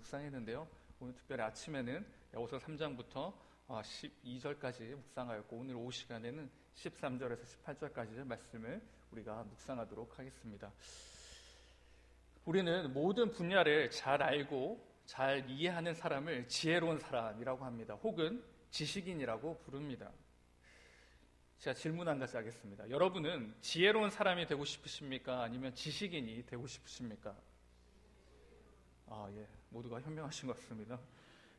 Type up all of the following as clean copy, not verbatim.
묵상했는데요. 오늘 특별히 아침에는 야고보서 3장부터 12절까지 묵상하였고, 오늘 오후 시간에는 13절에서 18절까지 말씀을 우리가 묵상하도록 하겠습니다. 우리는 모든 분야를 잘 알고 잘 이해하는 사람을 지혜로운 사람이라고 합니다. 혹은 지식인이라고 부릅니다. 제가 질문 한 가지 하겠습니다. 여러분은 지혜로운 사람이 되고 싶으십니까? 아니면 지식인이 되고 싶으십니까? 모두가 현명하신 것 같습니다.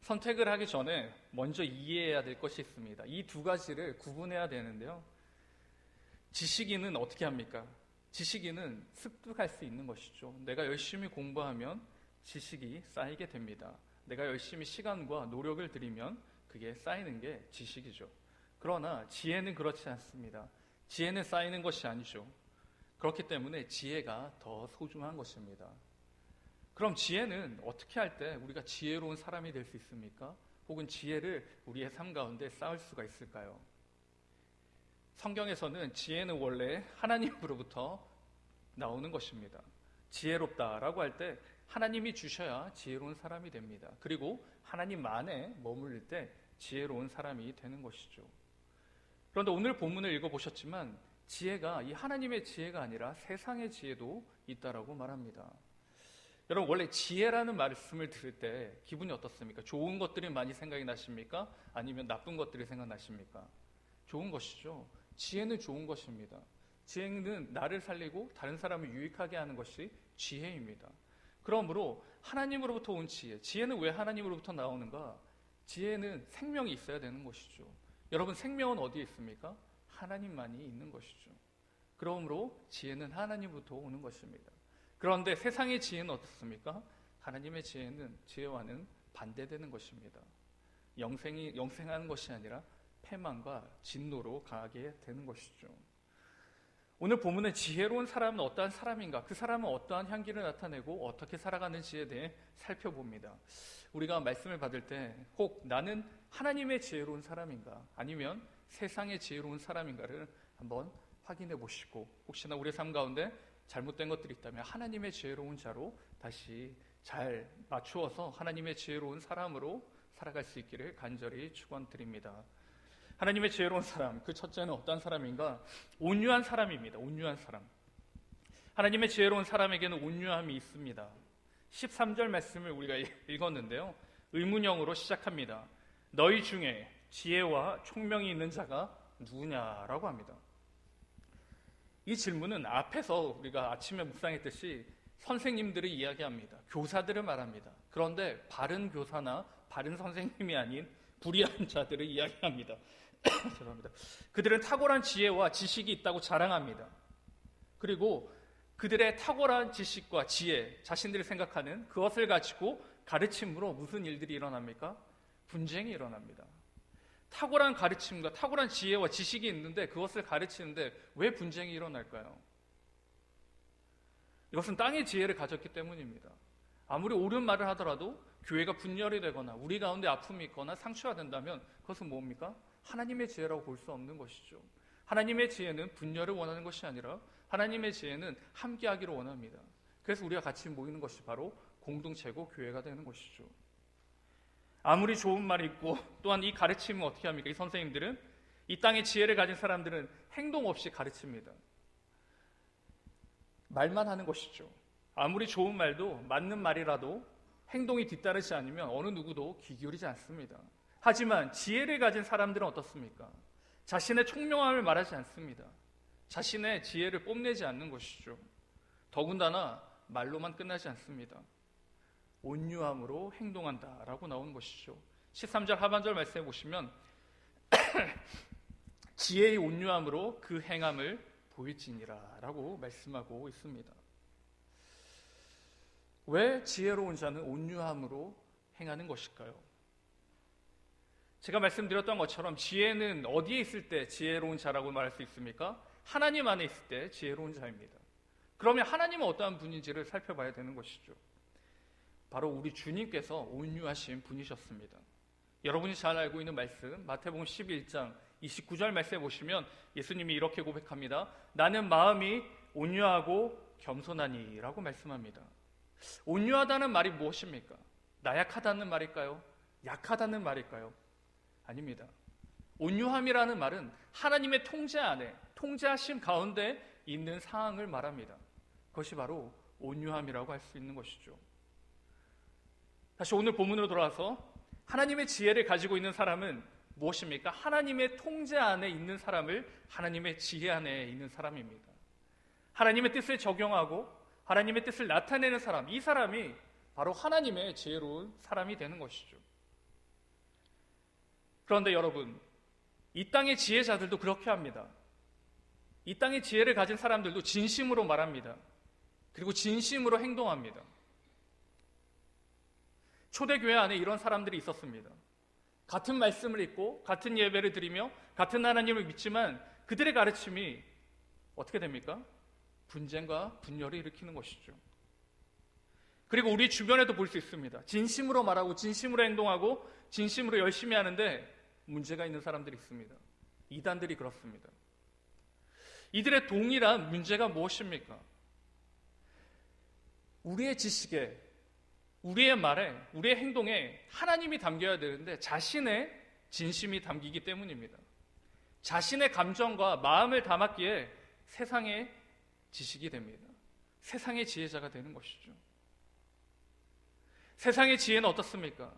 선택을 하기 전에 먼저 이해해야 될 것이 있습니다. 이 두 가지를 구분해야 되는데요. 지식인은 어떻게 합니까? 지식인은 습득할 수 있는 것이죠. 내가 열심히 공부하면 지식이 쌓이게 됩니다. 내가 열심히 시간과 노력을 들이면 그게 쌓이는 게 지식이죠. 그러나 지혜는 그렇지 않습니다. 지혜는 쌓이는 것이 아니죠. 그렇기 때문에 지혜가 더 소중한 것입니다. 그럼 지혜는 어떻게 할 때 우리가 지혜로운 사람이 될 수 있습니까? 혹은 지혜를 우리의 삶 가운데 쌓을 수가 있을까요? 성경에서는 지혜는 원래 하나님으로부터 나오는 것입니다. 지혜롭다라고 할 때 하나님이 주셔야 지혜로운 사람이 됩니다. 그리고 하나님 안에 머무를 때 지혜로운 사람이 되는 것이죠. 그런데 오늘 본문을 읽어보셨지만 지혜가 이 하나님의 지혜가 아니라 세상의 지혜도 있다라고 말합니다. 여러분, 원래 지혜라는 말씀을 들을 때 기분이 어떻습니까? 좋은 것들이 많이 생각이 나십니까? 아니면 나쁜 것들이 생각나십니까? 좋은 것이죠. 지혜는 좋은 것입니다. 지혜는 나를 살리고 다른 사람을 유익하게 하는 것이 지혜입니다. 그러므로 하나님으로부터 온 지혜, 지혜는 왜 하나님으로부터 나오는가? 지혜는 생명이 있어야 되는 것이죠. 여러분, 생명은 어디에 있습니까? 하나님만이 있는 것이죠. 그러므로 지혜는 하나님부터 오는 것입니다. 그런데 세상의 지혜는 어떻습니까? 하나님의 지혜는 지혜와는 반대되는 것입니다. 영생하는 것이 아니라 패망과 진노로 가게 되는 것이죠. 오늘 본문의 지혜로운 사람은 어떠한 사람인가? 그 사람은 어떠한 향기를 나타내고 어떻게 살아가는지에 대해 살펴봅니다. 우리가 말씀을 받을 때 혹 나는 하나님의 지혜로운 사람인가? 아니면 세상의 지혜로운 사람인가를 한번 확인해 보시고, 혹시나 우리의 삶 가운데 잘못된 것들이 있다면 하나님의 지혜로운 자로 다시 잘 맞추어서 하나님의 지혜로운 사람으로 살아갈 수 있기를 간절히 축원드립니다. 하나님의 지혜로운 사람, 그 첫째는 어떤 사람인가? 온유한 사람입니다. 온유한 사람. 하나님의 지혜로운 사람에게는 온유함이 있습니다. 13절 말씀을 우리가 읽었는데요, 의문형으로 시작합니다. 너희 중에 지혜와 총명이 있는 자가 누구냐라고 합니다. 이 질문은 앞에서 우리가 아침에 묵상했듯이 선생님들을 이야기합니다. 교사들을 말합니다. 그런데 바른 교사나 바른 선생님이 아닌 불의한 자들을 이야기합니다. 죄송합니다. 그들은 탁월한 지혜와 지식이 있다고 자랑합니다. 그리고 그들의 탁월한 지식과 지혜, 자신들이 생각하는 그것을 가지고 가르침으로 무슨 일들이 일어납니까? 분쟁이 일어납니다. 탁월한 가르침과 탁월한 지혜와 지식이 있는데 그것을 가르치는데 왜 분쟁이 일어날까요? 이것은 땅의 지혜를 가졌기 때문입니다. 아무리 옳은 말을 하더라도 교회가 분열이 되거나 우리 가운데 아픔이 있거나 상처가 된다면 그것은 뭡니까? 하나님의 지혜라고 볼 수 없는 것이죠. 하나님의 지혜는 분열을 원하는 것이 아니라 하나님의 지혜는 함께하기를 원합니다. 그래서 우리가 같이 모이는 것이 바로 공동체고 교회가 되는 것이죠. 아무리 좋은 말이 있고 또한 이 가르침은 어떻게 합니까? 이 선생님들은, 이 땅의 지혜를 가진 사람들은 행동 없이 가르칩니다. 말만 하는 것이죠. 아무리 좋은 말도 맞는 말이라도 행동이 뒤따르지 않으면 어느 누구도 귀 기울이지 않습니다. 하지만 지혜를 가진 사람들은 어떻습니까? 자신의 총명함을 말하지 않습니다. 자신의 지혜를 뽐내지 않는 것이죠. 더군다나 말로만 끝나지 않습니다. 온유함으로 행동한다라고 나오는 것이죠. 13절 하반절 말씀해 보시면 지혜의 온유함으로 그 행함을 보일지니라 라고 말씀하고 있습니다. 왜 지혜로운 자는 온유함으로 행하는 것일까요? 제가 말씀드렸던 것처럼 지혜는 어디에 있을 때 지혜로운 자라고 말할 수 있습니까? 하나님 안에 있을 때 지혜로운 자입니다. 그러면 하나님은 어떠한 분인지를 살펴봐야 되는 것이죠. 바로 우리 주님께서 온유하신 분이셨습니다. 여러분이 잘 알고 있는 말씀, 마태복음 11장 29절 말씀에 보시면 예수님이 이렇게 고백합니다. 나는 마음이 온유하고 겸손하니 라고 말씀합니다. 온유하다는 말이 무엇입니까? 나약하다는 말일까요? 약하다는 말일까요? 아닙니다. 온유함이라는 말은 하나님의 통제 안에, 통제하심 가운데 있는 상황을 말합니다. 그것이 바로 온유함이라고 할 수 있는 것이죠. 다시 오늘 본문으로 돌아와서 하나님의 지혜를 가지고 있는 사람은 무엇입니까? 하나님의 통제 안에 있는 사람을 하나님의 지혜 안에 있는 사람입니다. 하나님의 뜻을 적용하고 하나님의 뜻을 나타내는 사람, 이 사람이 바로 하나님의 지혜로운 사람이 되는 것이죠. 그런데 여러분, 이 땅의 지혜자들도 그렇게 합니다. 이 땅의 지혜를 가진 사람들도 진심으로 말합니다. 그리고 진심으로 행동합니다. 초대교회 안에 이런 사람들이 있었습니다. 같은 말씀을 읽고 같은 예배를 드리며 같은 하나님을 믿지만 그들의 가르침이 어떻게 됩니까? 분쟁과 분열을 일으키는 것이죠. 그리고 우리 주변에도 볼 수 있습니다. 진심으로 말하고 진심으로 행동하고 진심으로 열심히 하는데 문제가 있는 사람들이 있습니다. 이단들이 그렇습니다. 이들의 동일한 문제가 무엇입니까? 우리의 지식에, 우리의 말에, 우리의 행동에 하나님이 담겨야 되는데 자신의 진심이 담기기 때문입니다. 자신의 감정과 마음을 담았기에 세상의 지식이 됩니다. 세상의 지혜자가 되는 것이죠. 세상의 지혜는 어떻습니까?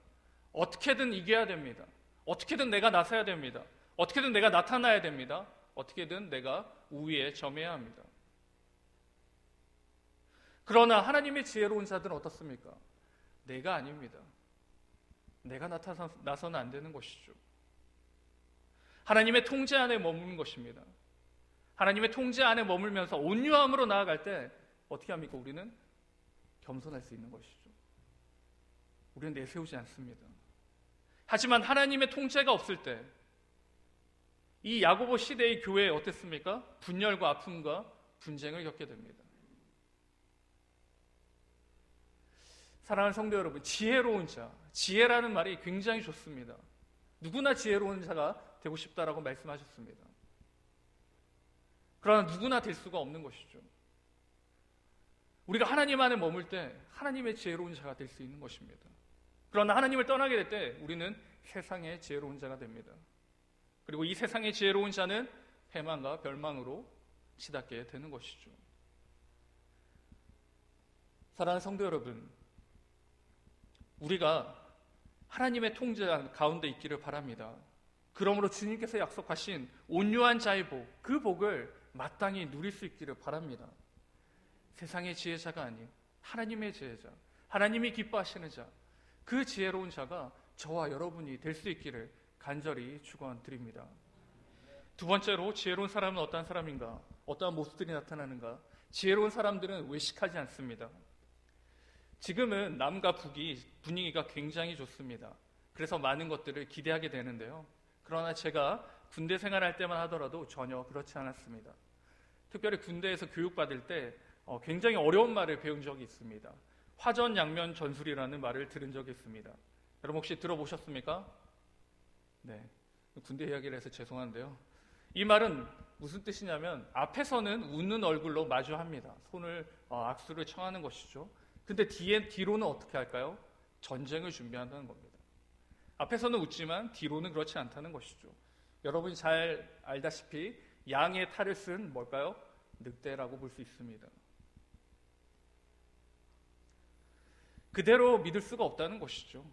어떻게든 이겨야 됩니다. 어떻게든 내가 나서야 됩니다. 어떻게든 내가 나타나야 됩니다. 어떻게든 내가 우위에 점해야 합니다. 그러나 하나님의 지혜로운 자들은 어떻습니까? 내가 아닙니다. 내가 나서는 안 되는 것이죠. 하나님의 통제 안에 머무는 것입니다. 하나님의 통제 안에 머물면서 온유함으로 나아갈 때 어떻게 합니까? 우리는 겸손할 수 있는 것이죠. 우리는 내세우지 않습니다. 하지만 하나님의 통제가 없을 때 이 야고보 시대의 교회에 어땠습니까? 분열과 아픔과 분쟁을 겪게 됩니다. 사랑하는 성도 여러분, 지혜로운 자, 지혜라는 말이 굉장히 좋습니다. 누구나 지혜로운 자가 되고 싶다라고 말씀하셨습니다. 그러나 누구나 될 수가 없는 것이죠. 우리가 하나님 안에 머물 때 하나님의 지혜로운 자가 될 수 있는 것입니다. 그러나 하나님을 떠나게 될 때 우리는 세상의 지혜로운 자가 됩니다. 그리고 이 세상의 지혜로운 자는 패망과 멸망으로 치닫게 되는 것이죠. 사랑하는 성도 여러분, 우리가 하나님의 통제 가운데 있기를 바랍니다. 그러므로 주님께서 약속하신 온유한 자의 복, 그 복을 마땅히 누릴 수 있기를 바랍니다. 세상의 지혜자가 아닌 하나님의 지혜자, 하나님이 기뻐하시는 자, 그 지혜로운 자가 저와 여러분이 될 수 있기를 간절히 축원드립니다. 두 번째로 지혜로운 사람은 어떠한 사람인가? 어떠한 모습들이 나타나는가? 지혜로운 사람들은 외식하지 않습니다. 지금은 남과 북이 분위기가 굉장히 좋습니다. 그래서 많은 것들을 기대하게 되는데요. 그러나 제가 군대 생활할 때만 하더라도 전혀 그렇지 않았습니다. 특별히 군대에서 교육받을 때 굉장히 어려운 말을 배운 적이 있습니다. 화전양면 전술이라는 말을 들은 적이 있습니다. 여러분 혹시 들어보셨습니까? 네, 군대 이야기를 해서 죄송한데요. 이 말은 무슨 뜻이냐면 앞에서는 웃는 얼굴로 마주합니다. 손을 악수를 청하는 것이죠. 근데 뒤로는 어떻게 할까요? 전쟁을 준비한다는 겁니다. 앞에서는 웃지만 뒤로는 그렇지 않다는 것이죠. 여러분이 잘 알다시피 양의 탈을 쓴 뭘까요? 늑대라고 볼 수 있습니다. 그대로 믿을 수가 없다는 것이죠.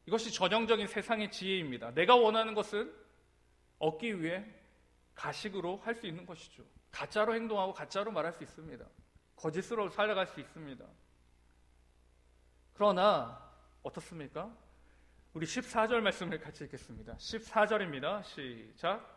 이것이 전형적인 세상의 지혜입니다. 내가 원하는 것은 얻기 위해 가식으로 할 수 있는 것이죠. 가짜로 행동하고 가짜로 말할 수 있습니다. 거짓으로 살아갈 수 있습니다. 그러나 어떻습니까? 우리 14절 말씀을 같이 읽겠습니다. 14절입니다. 시작.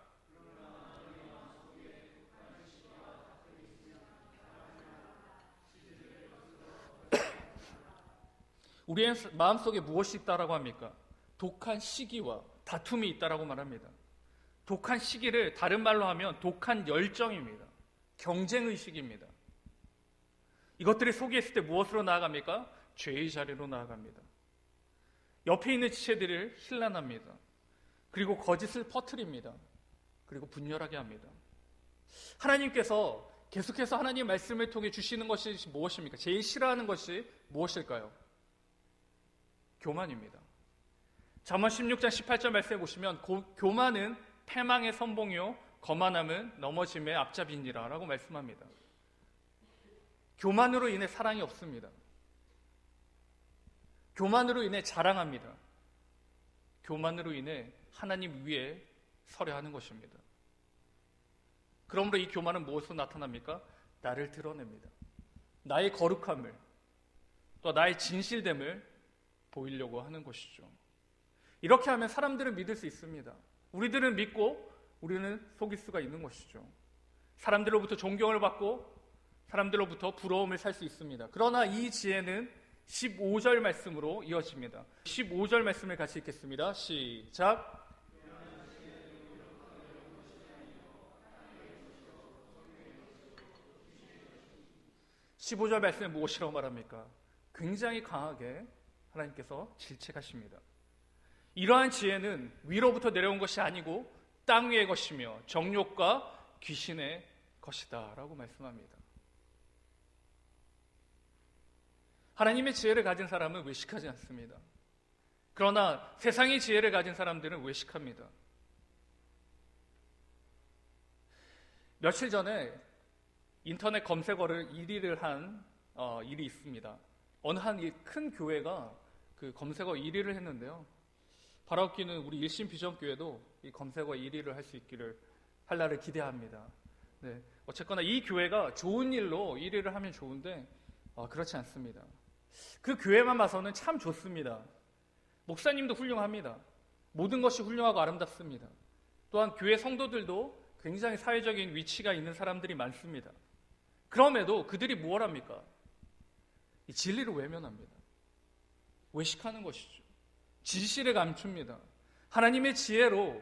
우리의 마음속에 무엇이 있다라고 합니까? 독한 시기와 다툼이 있다라고 말합니다. 독한 시기를 다른 말로 하면 독한 열정입니다. 경쟁의식입니다. 이것들이 속에 있을 때 무엇으로 나아갑니까? 죄의 자리로 나아갑니다. 옆에 있는 지체들을 힐난합니다. 그리고 거짓을 퍼뜨립니다. 그리고 분열하게 합니다. 하나님께서 계속해서 하나님의 말씀을 통해 주시는 것이 무엇입니까? 제일 싫어하는 것이 무엇일까요? 교만입니다. 잠언 16장 18절 말씀해 보시면 교만은 패망의 선봉이요 거만함은 넘어짐의 앞잡이니라 라고 말씀합니다. 교만으로 인해 사랑이 없습니다. 교만으로 인해 자랑합니다. 교만으로 인해 하나님 위에 서려 하는 것입니다. 그러므로 이 교만은 무엇으로 나타납니까? 나를 드러냅니다. 나의 거룩함을, 또 나의 진실됨을 보이려고 하는 것이죠. 이렇게 하면 사람들은 믿을 수 있습니다. 우리들은 믿고 우리는 속일 수가 있는 것이죠. 사람들로부터 존경을 받고 사람들로부터 부러움을 살 수 있습니다. 그러나 이 지혜는 15절 말씀으로 이어집니다. 15절 말씀을 같이 읽겠습니다. 시작. 15절 말씀에 무엇이라고 말합니까? 굉장히 강하게 하나님께서 질책하십니다. 이러한 지혜는 위로부터 내려온 것이 아니고 땅 위의 것이며 정욕과 귀신의 것이다 라고 말씀합니다. 하나님의 지혜를 가진 사람은 외식하지 않습니다. 그러나 세상의 지혜를 가진 사람들은 외식합니다. 며칠 전에 인터넷 검색어를 1위를 한 일이 있습니다. 어느 한 큰 교회가 그 검색어 1위를 했는데요. 바라옵기는 우리 일신 비전교회도 이 검색어 1위를 할 수 있기를 할 날을 기대합니다. 네, 어쨌거나 이 교회가 좋은 일로 1위를 하면 좋은데 그렇지 않습니다. 그 교회만 봐서는 참 좋습니다. 목사님도 훌륭합니다. 모든 것이 훌륭하고 아름답습니다. 또한 교회 성도들도 굉장히 사회적인 위치가 있는 사람들이 많습니다. 그럼에도 그들이 뭘 합니까? 이 진리를 외면합니다. 외식하는 것이죠. 진실을 감춥니다. 하나님의 지혜로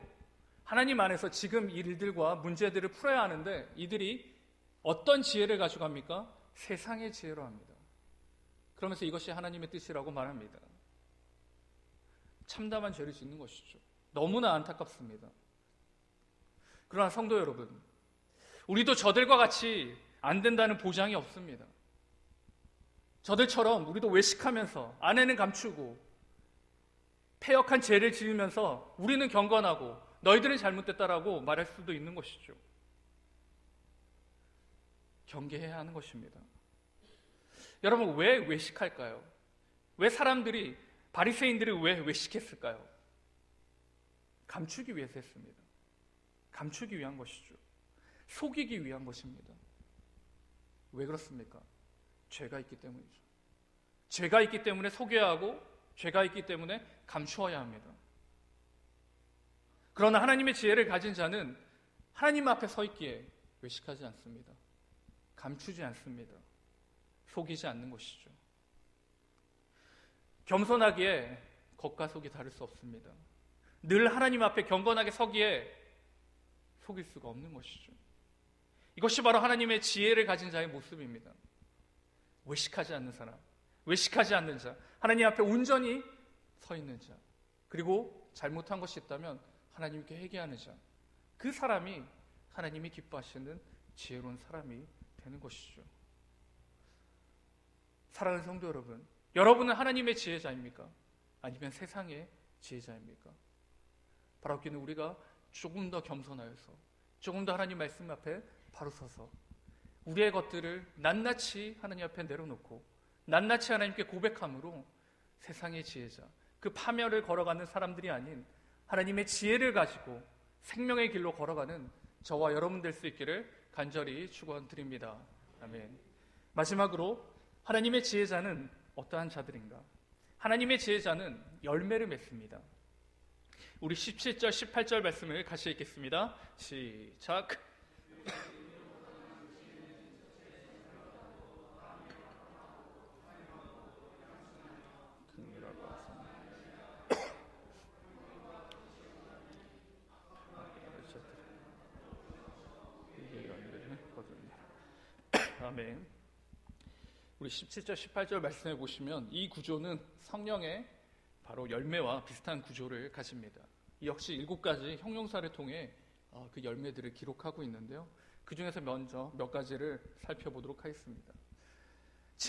하나님 안에서 지금 이 일들과 문제들을 풀어야 하는데 이들이 어떤 지혜를 가지고 합니까? 세상의 지혜로 합니다. 그러면서 이것이 하나님의 뜻이라고 말합니다. 참담한 죄를 짓는 것이죠. 너무나 안타깝습니다. 그러나 성도 여러분, 우리도 저들과 같이 안 된다는 보장이 없습니다. 저들처럼 우리도 외식하면서 아내는 감추고 패역한 죄를 지으면서 우리는 경건하고 너희들은 잘못됐다라고 말할 수도 있는 것이죠. 경계해야 하는 것입니다. 여러분, 왜 외식할까요? 왜 사람들이, 바리새인들이 왜 외식했을까요? 감추기 위해서 했습니다. 감추기 위한 것이죠. 속이기 위한 것입니다. 왜 그렇습니까? 죄가 있기 때문이죠. 죄가 있기 때문에 속여야 하고 죄가 있기 때문에 감추어야 합니다. 그러나 하나님의 지혜를 가진 자는 하나님 앞에 서 있기에 외식하지 않습니다. 감추지 않습니다. 속이지 않는 것이죠. 겸손하기에 겉과 속이 다를 수 없습니다. 늘 하나님 앞에 경건하게 서기에 속일 수가 없는 것이죠. 이것이 바로 하나님의 지혜를 가진 자의 모습입니다. 외식하지 않는 사람, 외식하지 않는 자, 하나님 앞에 온전히 서 있는 자, 그리고 잘못한 것이 있다면 하나님께 회개하는 자, 그 사람이 하나님이 기뻐하시는 지혜로운 사람이 되는 것이죠. 사랑하는 성도 여러분, 여러분은 하나님의 지혜자입니까? 아니면 세상의 지혜자입니까? 바라옵기는 우리가 조금 더 겸손하여서 조금 더 하나님 말씀 앞에 바로 서서 우리의 것들을 낱낱이 하나님 앞에 내려놓고 낱낱이 하나님께 고백함으로 세상의 지혜자, 그 파멸을 걸어가는 사람들이 아닌 하나님의 지혜를 가지고 생명의 길로 걸어가는 저와 여러분 될 수 있기를 간절히 축원드립니다. 아멘. 마지막으로 하나님의 지혜자는 어떠한 자들인가? 하나님의 지혜자는 열매를 맺습니다. 우리 17절, 18절 말씀을 같이 읽겠습니다. 시작. 아멘. 우리 17절, 18절 말씀해 보시면 이 구조는 성령의 바로 열매와 비슷한 구조를 가집니다. 이 역시 7가지 형용사를 통해 그 열매들을 기록하고 있는데요. 그 중에서 먼저 몇 가지를 살펴보도록 하겠습니다.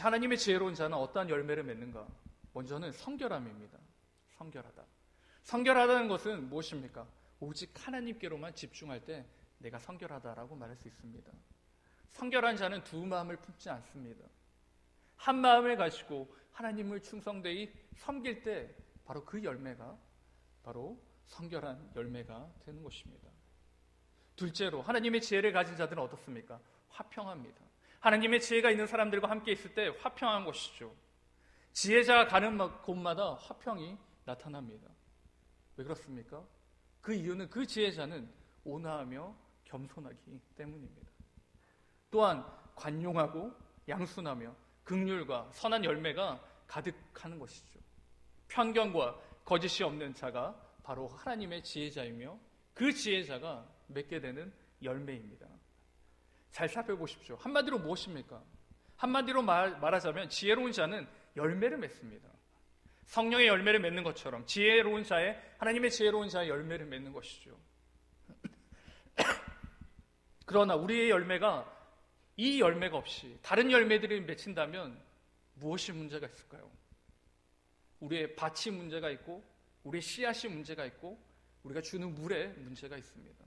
하나님의 지혜로운 자는 어떠한 열매를 맺는가? 먼저는 성결함입니다. 성결하다. 성결하다는 것은 무엇입니까? 오직 하나님께로만 집중할 때 내가 성결하다라고 말할 수 있습니다. 성결한 자는 두 마음을 품지 않습니다. 한 마음을 가지고 하나님을 충성되이 섬길 때 바로 그 열매가 바로 성결한 열매가 되는 것입니다. 둘째로 하나님의 지혜를 가진 자들은 어떻습니까? 화평합니다. 하나님의 지혜가 있는 사람들과 함께 있을 때 화평한 것이죠. 지혜자가 가는 곳마다 화평이 나타납니다. 왜 그렇습니까? 그 이유는 그 지혜자는 온화하며 겸손하기 때문입니다. 또한 관용하고 양순하며 긍휼과 선한 열매가 가득하는 것이죠. 편견과 거짓이 없는 자가 바로 하나님의 지혜자이며 그 지혜자가 맺게 되는 열매입니다. 잘 살펴보십시오. 한마디로 무엇입니까? 한마디로 말하자면 지혜로운 자는 열매를 맺습니다. 성령의 열매를 맺는 것처럼 지혜로운 자의 하나님의 지혜로운 자의 열매를 맺는 것이죠. 그러나 우리의 열매가 이 열매가 없이 다른 열매들이 맺힌다면 무엇이 문제가 있을까요? 우리의 밭이 문제가 있고 우리의 씨앗이 문제가 있고 우리가 주는 물에 문제가 있습니다.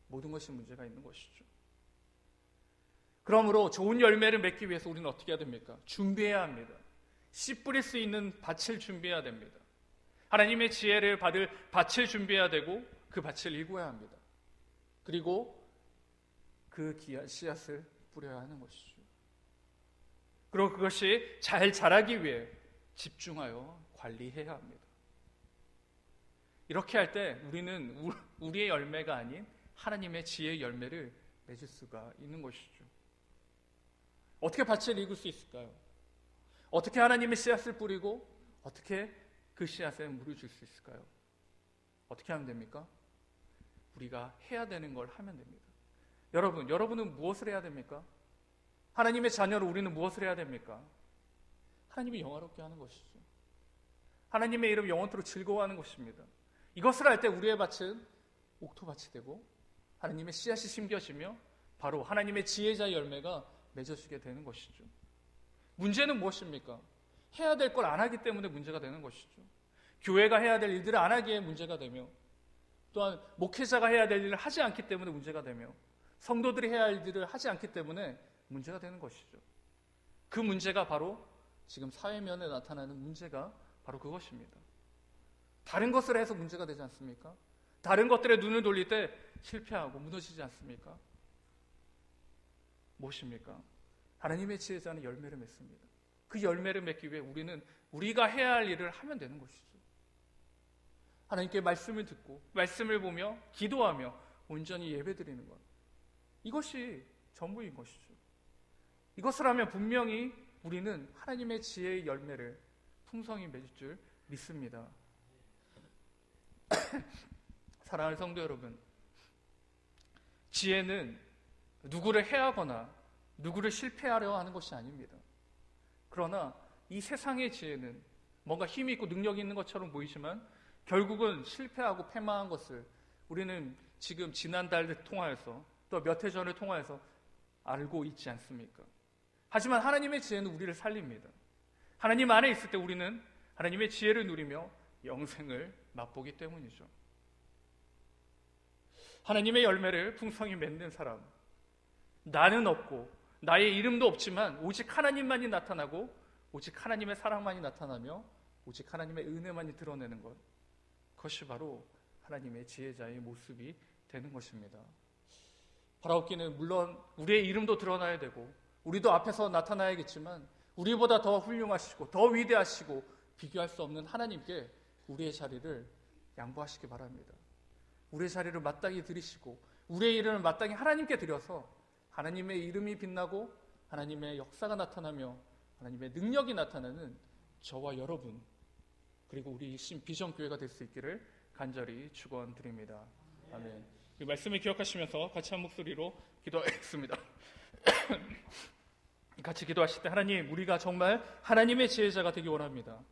모든 것이 문제가 있는 것이죠. 그러므로 좋은 열매를 맺기 위해서 우리는 어떻게 해야 됩니까? 준비해야 합니다. 씨 뿌릴 수 있는 밭을 준비해야 됩니다. 하나님의 지혜를 받을 밭을 준비해야 되고 그 밭을 일궈야 합니다. 그리고 그 귀한 씨앗을 뿌려야 하는 것이죠. 그리고 그것이 잘 자라기 위해 집중하여 관리해야 합니다. 이렇게 할 때 우리는 우리의 열매가 아닌 하나님의 지혜의 열매를 맺을 수가 있는 것이죠. 어떻게 밭을 익을 수 있을까요? 어떻게 하나님의 씨앗을 뿌리고 어떻게 그 씨앗에 물을 줄 수 있을까요? 어떻게 하면 됩니까? 우리가 해야 되는 걸 하면 됩니다. 여러분은 무엇을 해야 됩니까? 하나님의 자녀로 우리는 무엇을 해야 됩니까? 하나님이 영화롭게 하는 것이죠. 하나님의 이름 영원토록 즐거워하는 것입니다. 이것을 할 때 우리의 밭은 옥토밭이 되고 하나님의 씨앗이 심겨지며 바로 하나님의 지혜자의 열매가 맺어지게 되는 것이죠. 문제는 무엇입니까? 해야 될 걸 안 하기 때문에 문제가 되는 것이죠. 교회가 해야 될 일들을 안 하기에 문제가 되며 또한 목회자가 해야 될 일을 하지 않기 때문에 문제가 되며 성도들이 해야 할 일들을 하지 않기 때문에 문제가 되는 것이죠. 그 문제가 바로 지금 사회면에 나타나는 문제가 바로 그것입니다. 다른 것을 해서 문제가 되지 않습니까? 다른 것들에 눈을 돌릴 때 실패하고 무너지지 않습니까? 무엇입니까? 하나님의 지혜자는 열매를 맺습니다. 그 열매를 맺기 위해 우리는 우리가 해야 할 일을 하면 되는 것이죠. 하나님께 말씀을 듣고 말씀을 보며 기도하며 온전히 예배드리는 것. 이것이 전부인 것이죠. 이것을 하면 분명히 우리는 하나님의 지혜의 열매를 풍성히 맺을 줄 믿습니다. 사랑하는 성도 여러분, 지혜는 누구를 해하거나 누구를 실패하려 하는 것이 아닙니다. 그러나 이 세상의 지혜는 뭔가 힘이 있고 능력이 있는 것처럼 보이지만 결국은 실패하고 패망한 것을 우리는 지금 지난달을 통하여서 또 몇 해 전을 통하여서 알고 있지 않습니까? 하지만 하나님의 지혜는 우리를 살립니다. 하나님 안에 있을 때 우리는 하나님의 지혜를 누리며 영생을 맛보기 때문이죠. 하나님의 열매를 풍성히 맺는 사람, 나는 없고 나의 이름도 없지만 오직 하나님만이 나타나고 오직 하나님의 사랑만이 나타나며 오직 하나님의 은혜만이 드러내는 것, 그것이 바로 하나님의 지혜자의 모습이 되는 것입니다. 바라옵기는 물론 우리의 이름도 드러나야 되고 우리도 앞에서 나타나야겠지만 우리보다 더 훌륭하시고 더 위대하시고 비교할 수 없는 하나님께 우리의 자리를 양보하시기 바랍니다. 우리의 자리를 마땅히 드리시고 우리의 이름을 마땅히 하나님께 드려서 하나님의 이름이 빛나고 하나님의 역사가 나타나며 하나님의 능력이 나타나는 저와 여러분 그리고 우리 비전교회가 될 수 있기를 간절히 축원드립니다. 아멘. 이 말씀을 기억하시면서 같이 한 목소리로 기도하겠습니다. 같이 기도하실 때 하나님, 우리가 정말 하나님의 지혜자가 되기 원합니다.